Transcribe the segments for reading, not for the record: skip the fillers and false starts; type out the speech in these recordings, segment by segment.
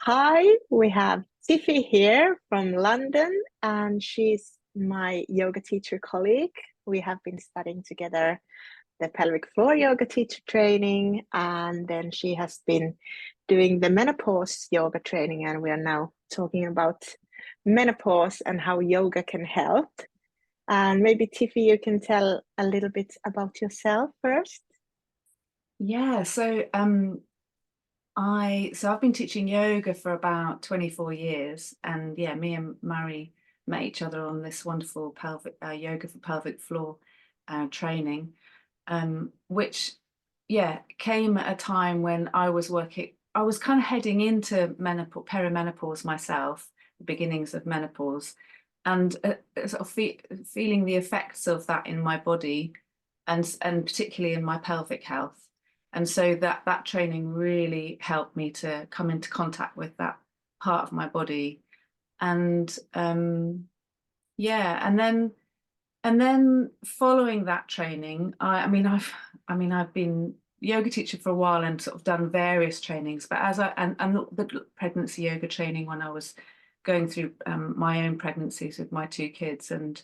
Hi, we have Tiffy here from London, and she's my yoga teacher colleague. We have been studying together the pelvic floor yoga teacher training, and then she has been doing the menopause yoga training, and we are now talking about menopause and how yoga can help. And maybe Tiffy, you can tell a little bit about yourself first. Yeah, I've been teaching yoga for about 24 years, and yeah, me and Murray met each other on this wonderful pelvic yoga for pelvic floor training, which came at a time when I was kind of heading into perimenopause myself, the beginnings of menopause, and sort of feeling the effects of that in my body, and particularly in my pelvic health. And so that training really helped me to come into contact with that part of my body. And yeah, and then following that training, I've been yoga teacher for a while and sort of done various trainings, but and the pregnancy yoga training when I was going through my own pregnancies with my two kids, and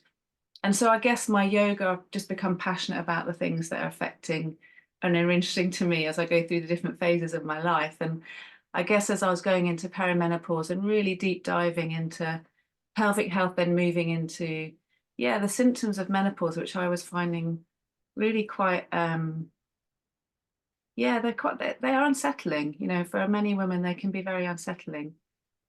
so I guess my yoga, I've just become passionate about the things that are affecting and are interesting to me as I go through the different phases of my life. And I guess as I was going into perimenopause and really deep diving into pelvic health, then moving into, yeah, the symptoms of menopause, which I was finding really quite, yeah, they are unsettling. You know, for many women, they can be very unsettling.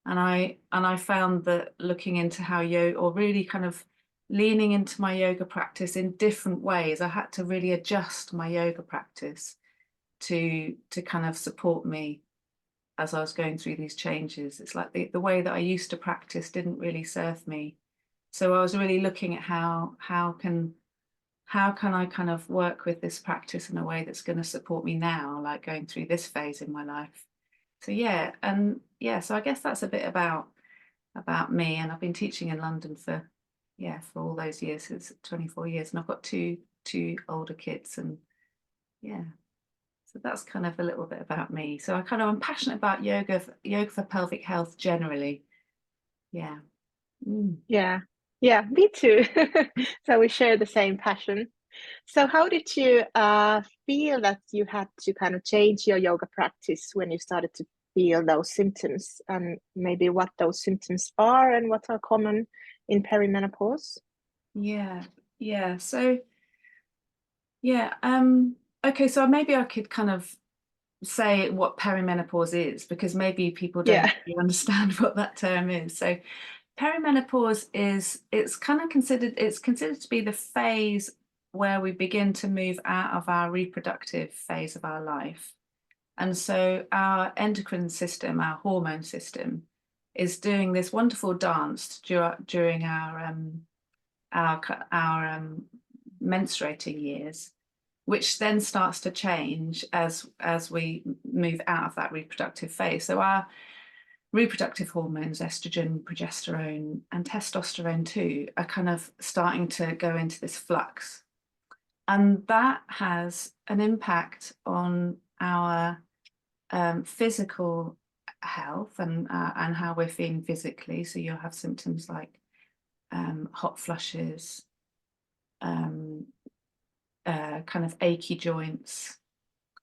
And I found that looking into how yoga, or really kind of leaning into my yoga practice in different ways, I had to really adjust my yoga practice to kind of support me as I was going through these changes. It's like the way that I used to practice didn't really serve me. So I was really looking at how can I kind of work with this practice in a way that's going to support me now, like going through this phase in my life. So yeah, and yeah, so I guess that's a bit about me. And I've been teaching in London for, yeah, for all those years, it's 24 years, and I've got two older kids, and yeah, so that's kind of a little bit about me. So I'm passionate about yoga for pelvic health generally. Yeah. Mm. Yeah, yeah, me too. So we share the same passion. So how did you feel that you had to kind of change your yoga practice when you started to feel those symptoms, and maybe what those symptoms are and what are common in perimenopause? Yeah, yeah. So yeah, okay, so maybe I could kind of say what perimenopause is, because maybe people don't Yeah. really understand what that term is. So perimenopause is it's considered to be the phase where we begin to move out of our reproductive phase of our life. And so our endocrine system, our hormone system, is doing this wonderful dance during our menstruating years, which then starts to change as we move out of that reproductive phase. So our reproductive hormones, estrogen, progesterone, and testosterone too, are kind of starting to go into this flux. And that has an impact on our physical health and how we're feeling physically. So you'll have symptoms like hot flushes, um, kind of achy joints,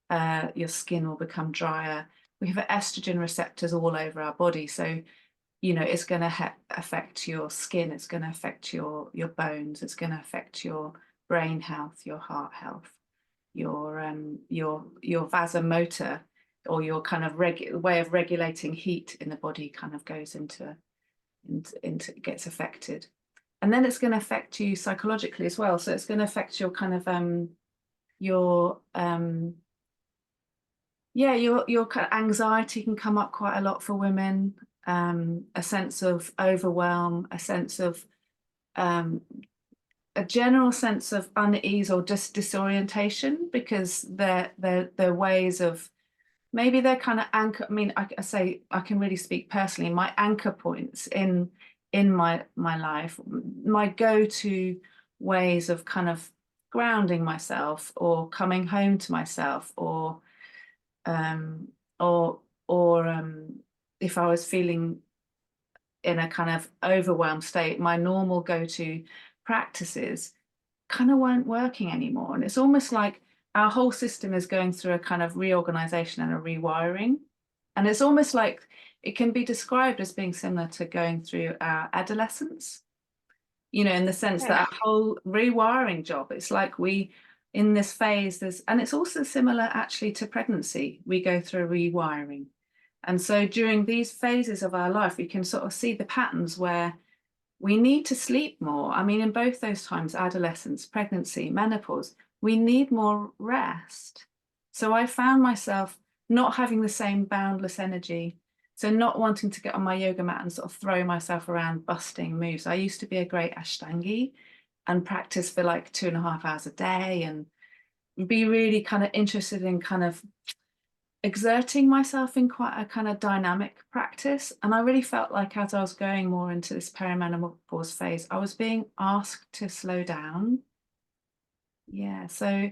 your skin will become drier. We have estrogen receptors all over our body. So, you know, it's going to affect your skin, it's going to affect your bones, it's going to affect your brain health, your heart health, your vasomotor, or your kind of way of regulating heat in the body kind of goes into gets affected. And then it's going to affect you psychologically as well. So it's going to affect your kind of your yeah, your kind of anxiety can come up quite a lot for women. A sense of overwhelm, a sense of um, a general sense of unease or just disorientation, because they're ways of, maybe they're kind of anchor. I mean, I say I can really speak personally. My anchor points in my life, my go-to ways of kind of grounding myself or coming home to myself, um, or or if I was feeling in a kind of overwhelmed state, my normal go-to practices kind of weren't working anymore. And it's almost like our whole system is going through a kind of reorganization and a rewiring. And it's almost like it can be described as being similar to going through our adolescence, you know, in the sense that our whole rewiring job, it's like we, in this phase, and it's also similar actually to pregnancy, we go through a rewiring. And so during these phases of our life, we can sort of see the patterns where we need to sleep more. I mean, in both those times, adolescence, pregnancy, menopause, we need more rest. So I found myself not having the same boundless energy. So not wanting to get on my yoga mat and sort of throw myself around busting moves. I used to be a great Ashtangi and practice for like 2.5 hours a day and be really kind of interested in kind of exerting myself in quite a kind of dynamic practice. And I really felt like as I was going more into this perimenopause phase, I was being asked to slow down. Yeah, so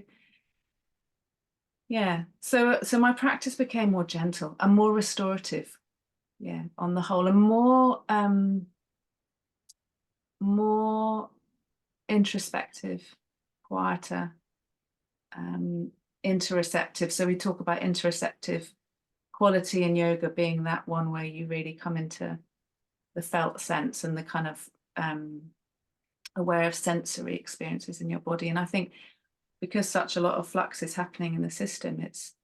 my practice became more gentle and more restorative, yeah, on the whole, and more introspective, quieter, interoceptive. So we talk about interoceptive quality in yoga being that one where you really come into the felt sense and the kind of aware of sensory experiences in your body. And I think because such a lot of flux is happening in the system, it's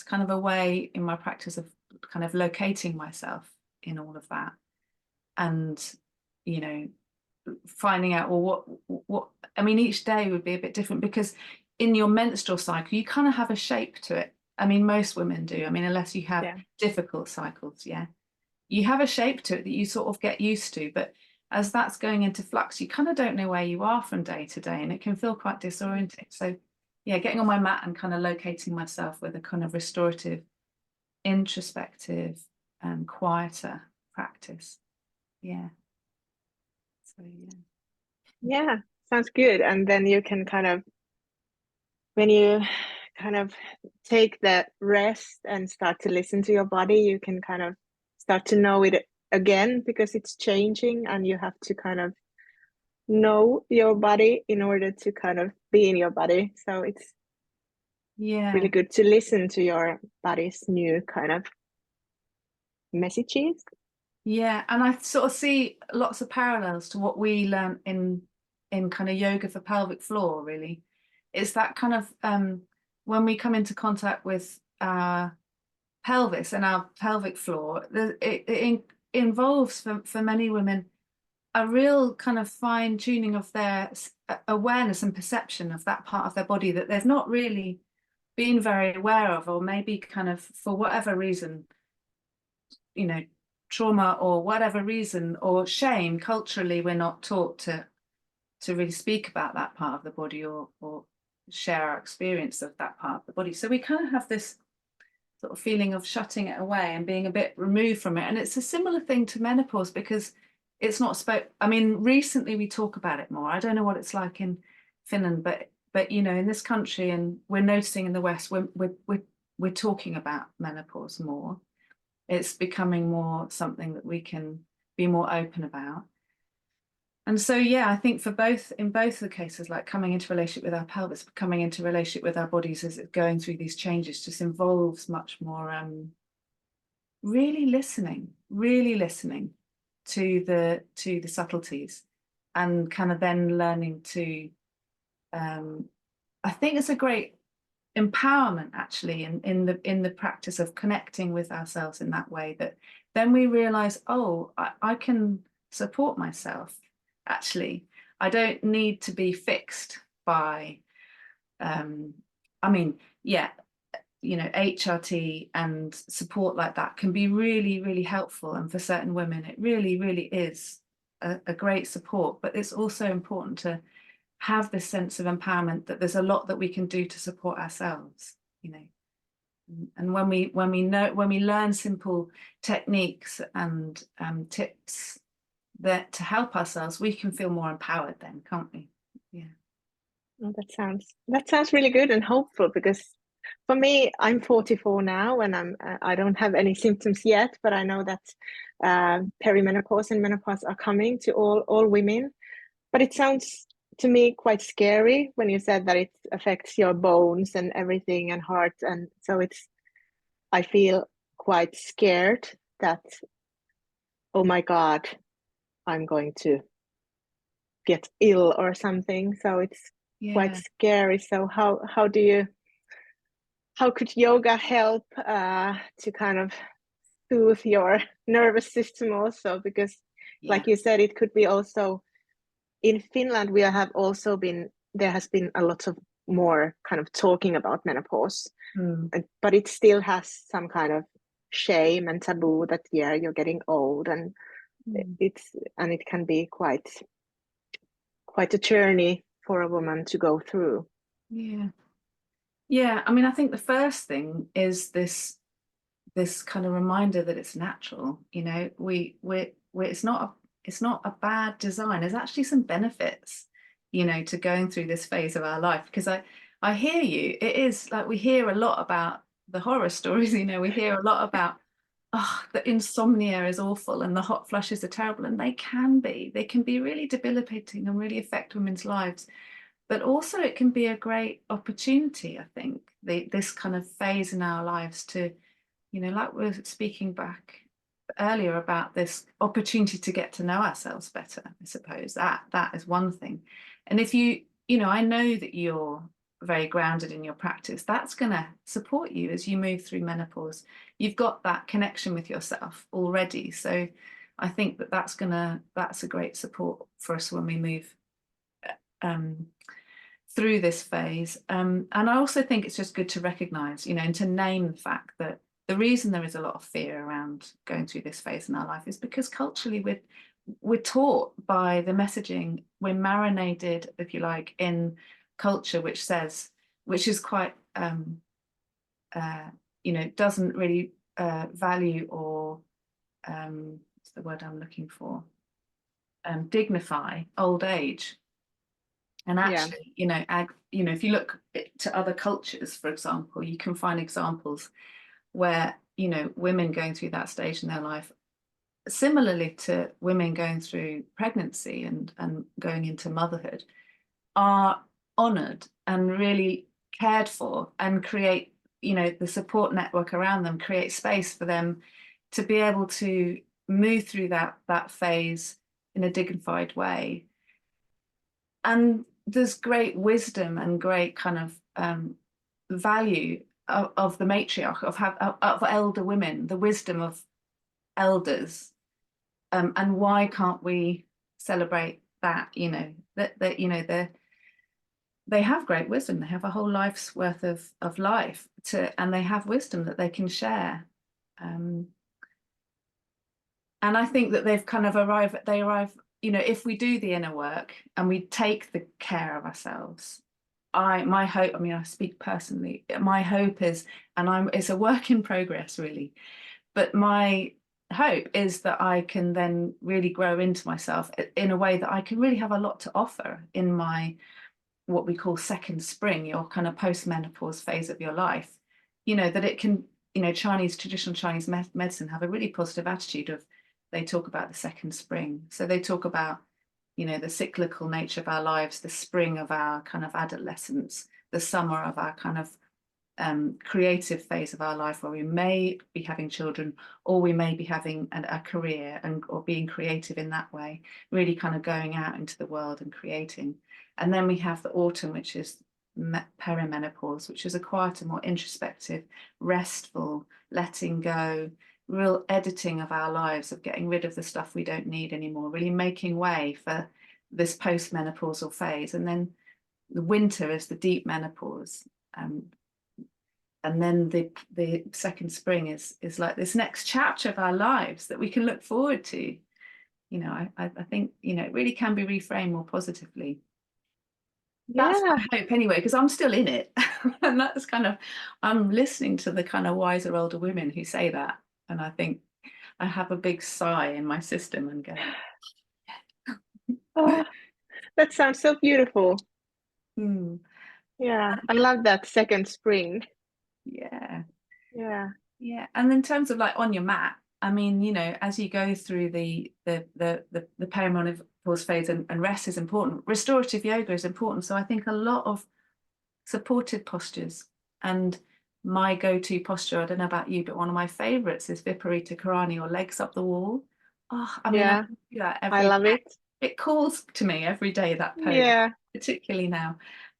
kind of a way in my practice of kind of locating myself in all of that, and you know, finding out, well, what I mean, each day would be a bit different, because in your menstrual cycle you kind of have a shape to it. I mean, most women do. I mean, unless you have difficult cycles, you have a shape to it that you sort of get used to. But as that's going into flux, you kind of don't know where you are from day to day, and it can feel quite disorienting. So yeah, getting on my mat and kind of locating myself with a kind of restorative, introspective, and quieter practice. Yeah. So Yeah, sounds good. And then you can kind of, when you kind of take that rest and start to listen to your body, you can kind of start to know it again, because it's changing and you have to kind of know your body in order to kind of be in your body. So it's really good to listen to your body's new kind of messages. Yeah, and I sort of see lots of parallels to what we learn in kind of yoga for pelvic floor, really. It's that kind of when we come into contact with our pelvis and our pelvic floor, it involves for many women a real kind of fine tuning of their awareness and perception of that part of their body that they've not really been very aware of, or maybe kind of for whatever reason, you know, trauma or whatever reason, or shame, culturally we're not taught to really speak about that part of the body, or share our experience of that part of the body. So we kind of have this sort of feeling of shutting it away and being a bit removed from it. And it's a similar thing to menopause, because it's not I mean, recently we talk about it more. I don't know what it's like in Finland, but you know, in this country, and we're noticing in the West, we're talking about menopause more. It's becoming more something that we can be more open about. And so, yeah, I think in both the cases, like coming into relationship with our pelvis, coming into relationship with our bodies as it's going through these changes, just involves much more really listening to the subtleties, and kind of then learning to I think it's a great empowerment actually in the practice of connecting with ourselves in that way, that then we realize, oh, I can support myself. Actually, I don't need to be fixed by I mean, yeah, you know, HRT and support like that can be really, really helpful, and for certain women it really, really is a great support. But it's also important to have this sense of empowerment that there's a lot that we can do to support ourselves, you know. And when we learn simple techniques and tips that to help ourselves, we can feel more empowered then, can't we? Yeah. Oh, that sounds really good and hopeful, because For me, I'm 44 now, and I don't have any symptoms yet, but I know that perimenopause and menopause are coming to all women. But it sounds to me quite scary when you said that it affects your bones and everything and heart, and so I feel quite scared that, oh my God, I'm going to get ill or something. So it's quite Yeah. scary. So how could yoga help to kind of soothe your nervous system also? Because Yeah. like you said, it could be also in Finland, we have also been, there has been a lot of more kind of talking about menopause, Mm. but it still has some kind of shame and taboo that, yeah, you're getting old, and Mm. it can be quite a journey for a woman to go through. Yeah. Yeah. I mean, I think the first thing is this kind of reminder that it's natural. You know, we it's not a bad design. There's actually some benefits, you know, to going through this phase of our life. Because I hear you. It is like we hear a lot about the horror stories. You know, we hear a lot about, oh, the insomnia is awful and the hot flushes are terrible, and they can be. They can be really debilitating and really affect women's lives. But also, it can be a great opportunity. I think this kind of phase in our lives to, you know, like we were speaking back earlier about this opportunity to get to know ourselves better. I suppose that is one thing. And if you know, I know that you're very grounded in your practice. That's going to support you as you move through menopause. You've got that connection with yourself already. So I think that's a great support for us when we move um, through this phase. And I also think it's just good to recognize, you know, and to name the fact that the reason there is a lot of fear around going through this phase in our life is because culturally we're taught by the messaging, we're marinated, if you like, in culture which is quite you know, doesn't really value or what's the word I'm looking for, dignify old age. And Yeah, actually, you know, you know, if you look to other cultures, for example, you can find examples where, you know, women going through that stage in their life, similarly to women going through pregnancy and going into motherhood, are honoured and really cared for, and create, you know, the support network around them, create space for them to be able to move through that phase in a dignified way. And there's great wisdom and great kind of value of the matriarch of elder women, the wisdom of elders, and why can't we celebrate that? You know, that you know they have great wisdom. They have a whole life's worth of life and they have wisdom that they can share. Um, and I think that they've kind of they arrive, you know, if we do the inner work and we take the care of ourselves. My hope, I mean, I speak personally, my hope is, and it's a work in progress really, but my hope is that I can then really grow into myself in a way that I can really have a lot to offer in my, what we call second spring, your kind of post-menopause phase of your life. You know, that it can, you know, traditional Chinese medicine have a really positive attitude of, they talk about the second spring. So they talk about, you know, the cyclical nature of our lives, the spring of our kind of adolescence, the summer of our kind of creative phase of our life, where we may be having children, or we may be having a career and or being creative in that way, really kind of going out into the world and creating. And then we have the autumn, which is perimenopause, which is a quieter, more introspective, restful, letting go, real editing of our lives, of getting rid of the stuff we don't need anymore, really making way for this post-menopausal phase. And then the winter is the deep menopause. And then the second spring is like this next chapter of our lives that we can look forward to. You know, I think, you know, it really can be reframed more positively. That's yeah, my hope anyway, because I'm still in it. And that's kind of, I'm listening to the kind of wiser older women who say that. And I think I have a big sigh in my system and go, oh, that sounds so beautiful. hmm. Yeah, I love that second spring. Yeah. Yeah. Yeah. And in terms of like on your mat, I mean, you know, as you go through the perimenopause phase, and rest is important, restorative yoga is important. So I think a lot of supported postures, and my go-to posture, I don't know about you, but one of my favorites is Viparita Karani, or legs up the wall. Oh, I mean, I Yeah. do that I every love day. it. It calls to me every day, that pose, Yeah. particularly now.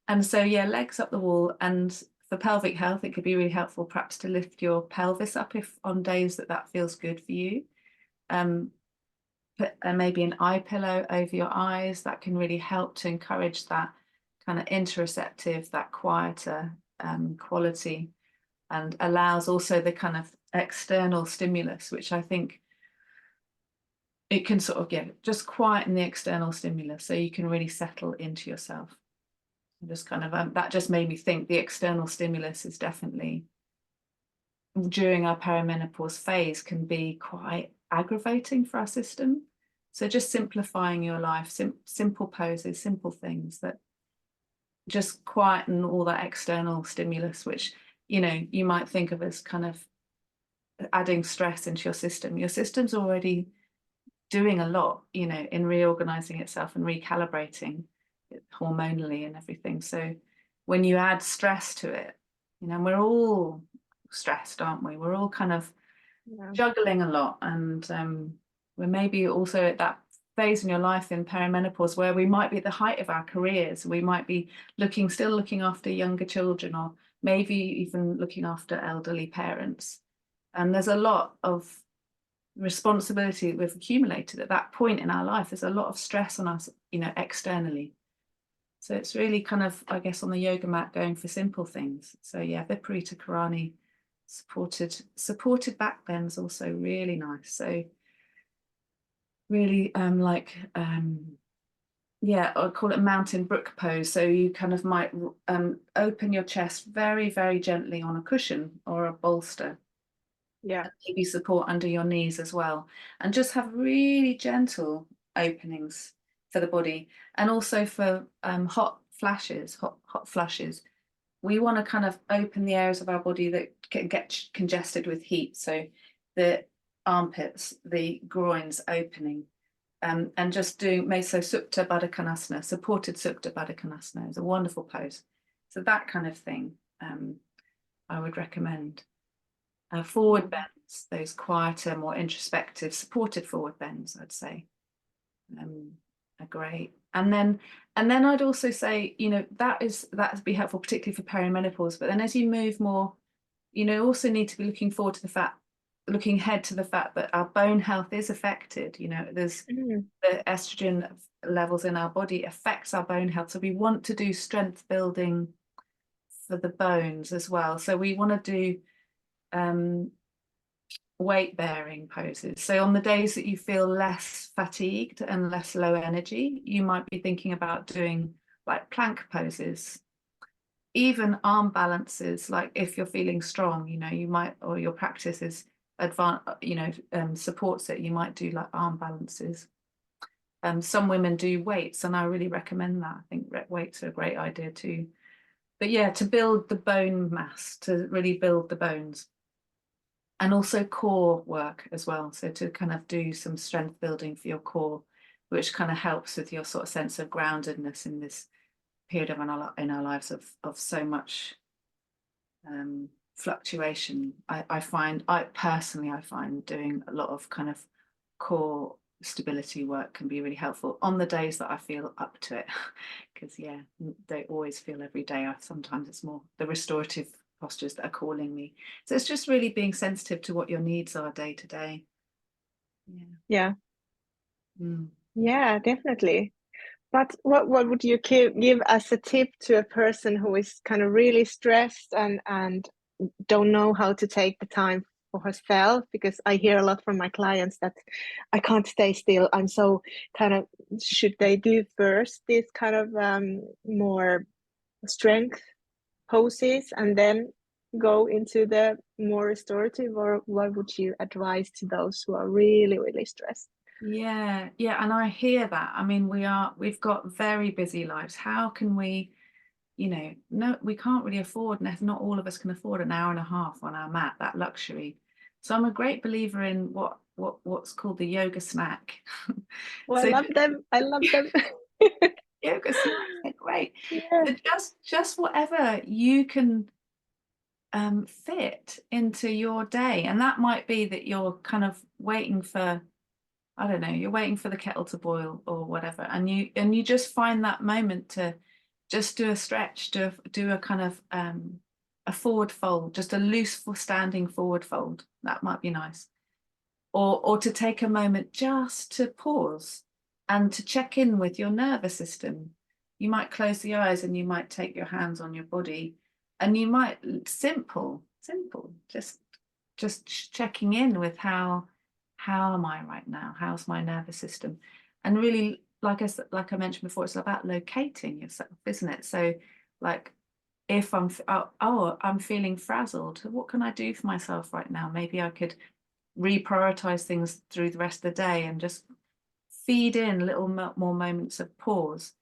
And so, yeah, legs up the wall. And for pelvic health, it could be really helpful perhaps to lift your pelvis up if on days that feels good for you. Put maybe an eye pillow over your eyes. That can really help to encourage that kind of interoceptive, that quieter quality, and allows also the kind of external stimulus, which I think it can sort of just quieten the external stimulus so you can really settle into yourself. Just kind of that just made me think the external stimulus is definitely, during our perimenopause phase, can be quite aggravating for our system. So just simplifying your life, simple poses, simple things that just quieten all that external stimulus, which, you know, you might think of as kind of adding stress into your system. Your system's already doing a lot, you know, in reorganizing itself and recalibrating it hormonally and everything. So when you add stress to it, you know, we're all stressed, aren't we? We're all kind of Yeah. juggling a lot, and we're maybe also at that phase in your life in perimenopause where we might be at the height of our careers. We might be still looking after younger children, or maybe even looking after elderly parents. And there's a lot of responsibility we've accumulated at that point in our life. There's a lot of stress on us, you know, externally. So it's really kind of, I guess, on the yoga mat, going for simple things. So yeah, Viparita Karani, supported back bends, also really nice. So really yeah, I call it mountain brook pose. So you kind of might open your chest very, very gently on a cushion or a bolster. Yeah. Maybe support under your knees as well, and just have really gentle openings for the body. And also for hot flushes, we want to kind of open the areas of our body that can get congested with heat. So the armpits, the groins opening, and just do Meso Supta Baddha Konasana. Supported Supta Baddha Konasana is a wonderful pose. So that kind of thing I would recommend. Forward bends, those quieter, more introspective, supported forward bends, I'd say, are great. And then I'd also say, you know, that'd be helpful, particularly for perimenopause. But then as you move more, you know, also need to be looking ahead to the fact that our bone health is affected. You know, there's the estrogen levels in our body affects our bone health. So we want to do strength building for the bones as well. So we want to do weight bearing poses. So on the days that you feel less fatigued and less low energy, you might be thinking about doing like plank poses, even arm balances. Like if you're feeling strong, you know, you might, or your practice is advanced, you know, supports it, you might do like arm balances. Some women do weights, and I really recommend that. I think weights are a great idea too. But yeah, to build the bone mass, to really build the bones. And also core work as well. So to kind of do some strength building for your core, which kind of helps with your sort of sense of groundedness in this period of in our lives of so much fluctuation. I find doing a lot of kind of core stability work can be really helpful on the days that I feel up to it. Because yeah, don't always feel every day. Sometimes it's more the restorative postures that are calling me. So it's just really being sensitive to what your needs are day to day. Yeah. Yeah. Mm. Yeah, definitely. But what would you give as a tip to a person who is kind of really stressed and don't know how to take the time for herself? Because I hear a lot from my clients that I can't stay still. I'm so kind of, should they do first this kind of more strength poses and then go into the more restorative, or what would you advise to those who are really, really stressed? Yeah, and I hear that. I mean, we've got very busy lives. How can we, you know, no, we can't really afford, not all of us can afford an hour and a half on our mat, that luxury. So I'm a great believer in what's called the yoga snack. Oh, I So love them. I love them. yoga snacks are great. Yeah. So just whatever you can fit into your day. And that might be that you're kind of waiting for, I don't know, you're waiting for the kettle to boil or whatever, and you just find that moment to just do a stretch, do a kind of a forward fold, just a loose standing forward fold. That might be nice. Or to take a moment just to pause and to check in with your nervous system. You might close the eyes and you might take your hands on your body, and you might simple, just checking in with how am I right now? How's my nervous system? And really, like I mentioned before, it's about locating yourself, isn't it? So, like, if I'm feeling frazzled, what can I do for myself right now? Maybe I could reprioritize things through the rest of the day and just feed in little more moments of pause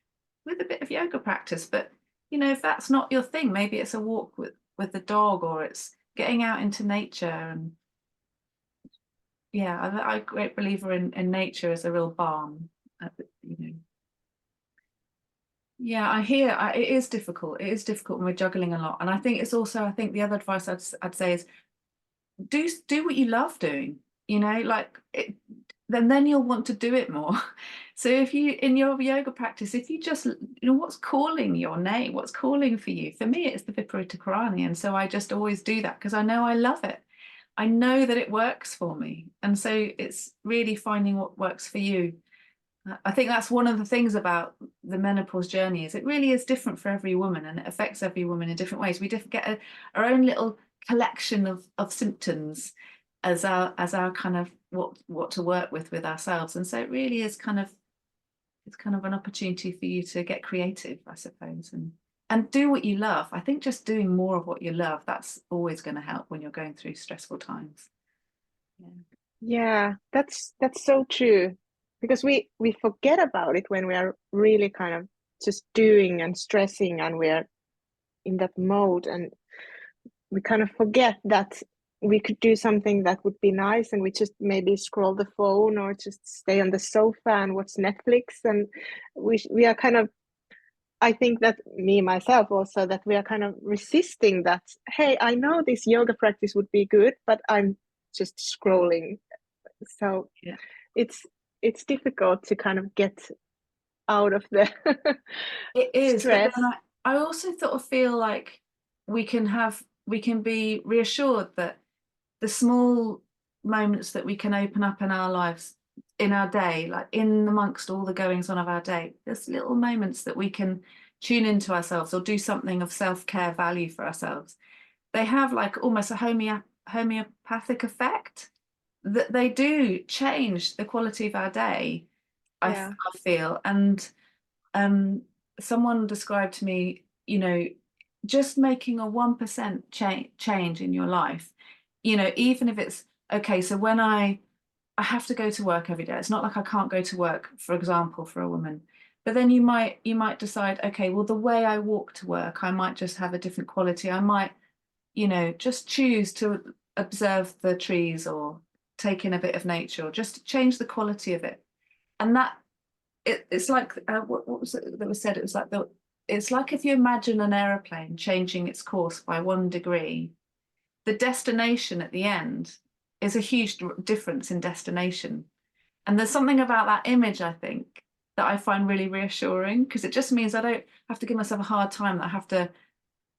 with a bit of yoga practice. But you know, if that's not your thing, maybe it's a walk with the dog, or it's getting out into nature. And yeah, I'm a great believer in nature as a real balm. You know, yeah, I hear it is difficult. It is difficult when we're juggling a lot. And I think it's also, I think the other advice I'd say is do what you love doing, you know, like it, then you'll want to do it more. So if you, in your yoga practice, if you just, you know, what's calling your name, what's calling for you? For me, it's the Viparita Karani. And so I just always do that because I know I love it. I know that it works for me. And so it's really finding what works for you. I think that's one of the things about the menopause journey is it really is different for every woman, and it affects every woman in different ways. We get our own little collection of symptoms as our kind of what to work with ourselves. And so it really is kind of, it's kind of an opportunity for you to get creative, I suppose, and do what you love. I think just doing more of what you love, that's always going to help when you're going through stressful times. Yeah. Yeah, that's so true. Because we forget about it when we are really kind of just doing and stressing and we're in that mode, and we kind of forget that we could do something that would be nice, and we just maybe scroll the phone or just stay on the sofa and watch Netflix. And we are kind of, I think that me myself also, that we are kind of resisting that. Hey, I know this yoga practice would be good, but I'm just scrolling. So Yeah. it's difficult to kind of get out of the It is, but stress. then I also sort of feel like we can be reassured that the small moments that we can open up in our lives, in our day, like in amongst all the goings on of our day, there's little moments that we can tune into ourselves or do something of self-care value for ourselves. They have like almost a homeopathic effect, that they do change the quality of our day, Yeah, I feel. And um, someone described to me, you know, just making a 1% change in your life, you know, even if it's okay. So when I have to go to work every day, it's not like I can't go to work, for example, for a woman. But then you might decide, okay, well, the way I walk to work, I might just have a different quality. I might, you know, just choose to observe the trees or take in a bit of nature, or just change the quality of it. And that it's like what was it that was said? It was like it's like if you imagine an aeroplane changing its course by 1 degree, the destination at the end is a huge difference in destination. And there's something about that image, I think, that I find really reassuring, because it just means I don't have to give myself a hard time, that I have to,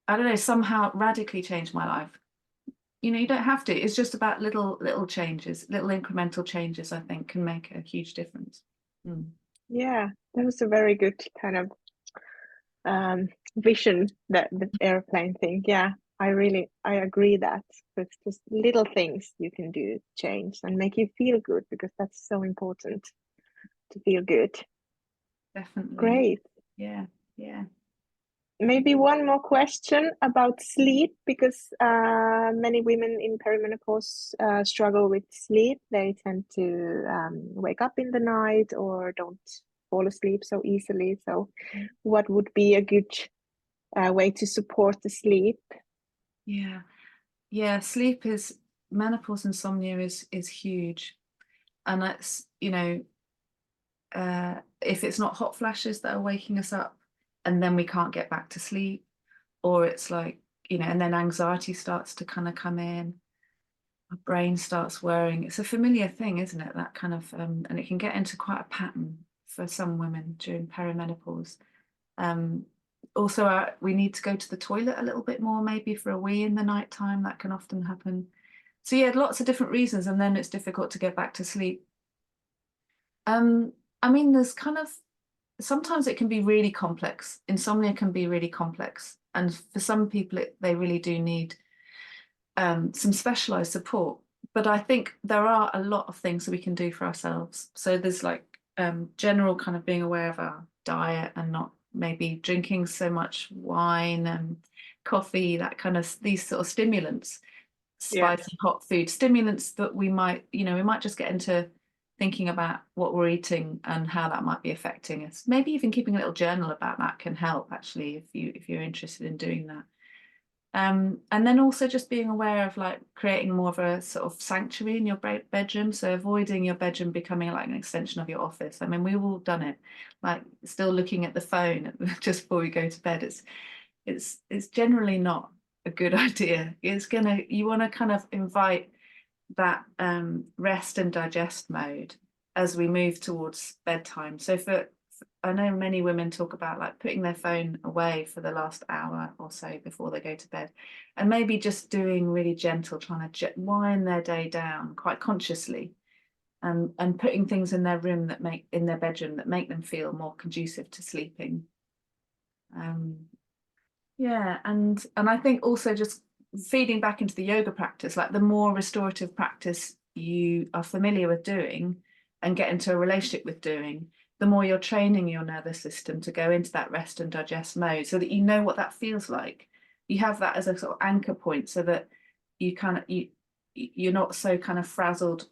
I don't know, somehow radically change my life. You know, you don't have to. It's just about little changes, little incremental changes, I think, can make a huge difference. Mm. yeah, that was a very good kind of vision, that the airplane thing. Yeah, I agree that it's just little things you can do to change and make you feel good, because that's so important to feel good. Definitely. Great. Yeah. Yeah. Maybe one more question about sleep, because many women in perimenopause struggle with sleep. They tend to wake up in the night or don't fall asleep so easily. So, what would be a good way to support the sleep. Yeah, sleep is, menopause insomnia is huge, and that's, you know, if it's not hot flashes that are waking us up and then we can't get back to sleep, or it's like, you know, and then anxiety starts to kind of come in, our brain starts worrying. It's a familiar thing, isn't it? That kind of, and it can get into quite a pattern for some women during perimenopause. Also, we need to go to the toilet a little bit more, maybe for a wee in the night time. That can often happen. So yeah, lots of different reasons, and then it's difficult to get back to sleep. I mean, there's kind of, sometimes it can be really complex. Insomnia can be really complex, and for some people, they really do need some specialized support. But I think there are a lot of things that we can do for ourselves. So there's like general kind of being aware of our diet and not maybe drinking so much wine and coffee, that kind of, these sort of stimulants, spicy hot food stimulants that we might, you know, we might just get into thinking about what we're eating and how that might be affecting us. Maybe even keeping a little journal about that can help, actually, if you're interested in doing that. And then also just being aware of like creating more of a sort of sanctuary in your bedroom. So avoiding your bedroom becoming like an extension of your office. I mean, we've all done it, like still looking at the phone just before we go to bed. It's generally not a good idea. You want to kind of invite that rest and digest mode as we move towards bedtime. So I know many women talk about like putting their phone away for the last hour or so before they go to bed, and maybe just doing really gentle, trying to wind their day down quite consciously, and putting things in their room in their bedroom that make them feel more conducive to sleeping. Yeah, and I think also just feeding back into the yoga practice, like the more restorative practice you are familiar with doing and get into a relationship with doing, the more you're training your nervous system to go into that rest and digest mode, so that you know what that feels like. You have that as a sort of anchor point, so that you're not so kind of frazzled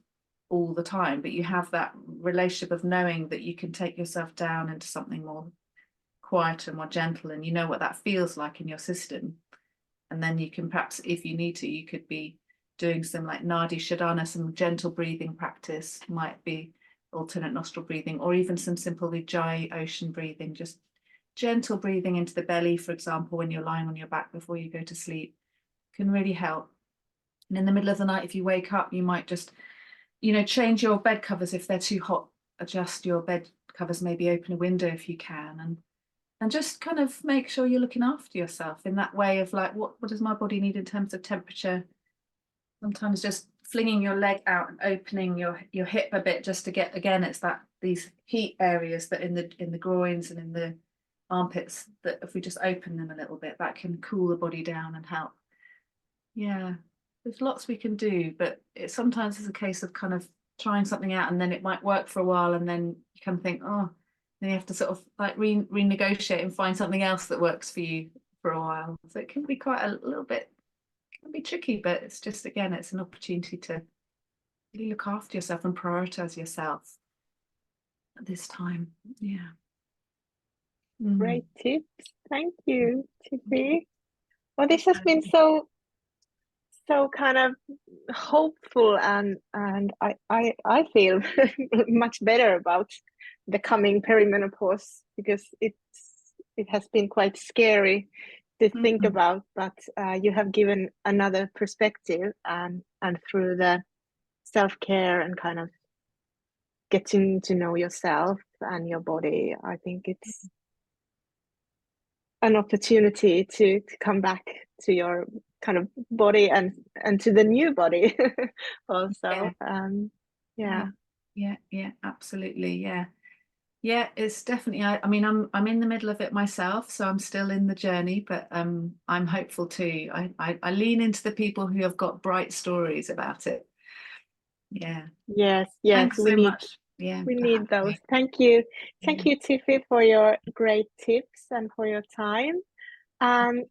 all the time, but you have that relationship of knowing that you can take yourself down into something more quieter, more gentle, and you know what that feels like in your system. And then you can perhaps, if you need to, you could be doing some like Nadi Shodhana, some gentle breathing practice, might be alternate nostril breathing, or even some simple Ujjayi ocean breathing, just gentle breathing into the belly, for example, when you're lying on your back before you go to sleep, can really help. And in the middle of the night, if you wake up, you might just, you know, change your bed covers if they're too hot, adjust your bed covers, maybe open a window if you can, and just kind of make sure you're looking after yourself in that way of like, what does my body need in terms of temperature? Sometimes just flinging your leg out and opening your hip a bit, just to get, again, it's that these heat areas that in the groins and in the armpits, that if we just open them a little bit, that can cool the body down and help. Yeah, there's lots we can do, but it sometimes is a case of kind of trying something out, and then it might work for a while, and then you kind of think, oh, then you have to sort of like renegotiate and find something else that works for you for a while. So it can be quite a little bit, can be tricky, but it's just, again, it's an opportunity to really look after yourself and prioritize yourself at this time. Yeah. Great tips. Thank you, Tiffy. Well, this has been so kind of hopeful, and I feel much better about the coming perimenopause, because it has been quite scary to think about, but you have given another perspective, and through the self-care and kind of getting to know yourself and your body, I think it's an opportunity to come back to your kind of body, and to the new body also. Yeah, absolutely. Yeah, it's definitely, I mean, I'm in the middle of it myself, so I'm still in the journey, but I'm hopeful too. I lean into the people who have got bright stories about it. Yeah. Yes, Thanks we so need much. Yeah, we for need having those. me. Thank you. Thank Yeah. you, Tiffy, for your great tips and for your time. um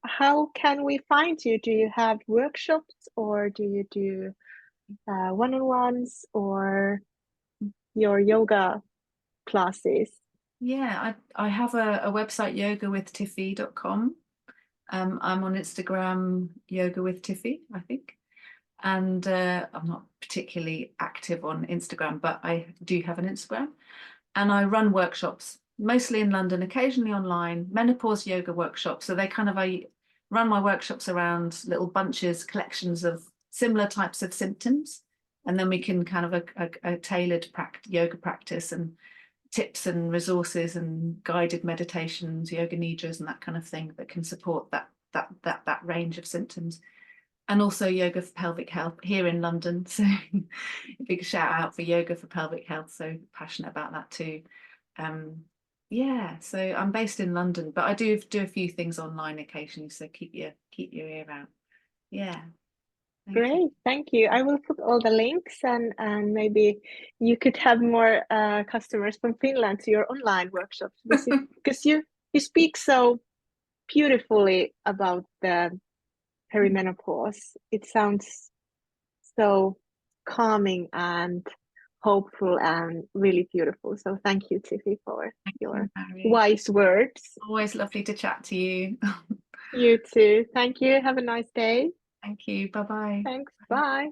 how can we find you? Do you have workshops, or do you do one-on-ones, or your yoga classes? Yeah, I have a website, yogawithtiffy.com. I'm on Instagram, yoga with Tiffy, I think. And I'm not particularly active on Instagram, but I do have an Instagram. And I run workshops, mostly in London, occasionally online, menopause yoga workshops. So I run my workshops around little bunches, collections of similar types of symptoms. And then we can kind of a tailored yoga practice and tips and resources and guided meditations, yoga nidras and that kind of thing that can support that range of symptoms. And also yoga for pelvic health here in London. So big shout out for yoga for pelvic health. So passionate about that too. Yeah, so I'm based in London, but I do a few things online occasionally. So keep your ear out. Yeah, thank you. Great, thank you. I will put all the links, and maybe you could have more customers from Finland to your online workshops, because you speak so beautifully about the perimenopause. It sounds so calming and hopeful and really beautiful. So thank you, Tiffy, for Thank you, your Mary. wise words. Always lovely to chat to you. You too. Thank you. Have a nice day. Thank you. Bye-bye. Thanks. Bye.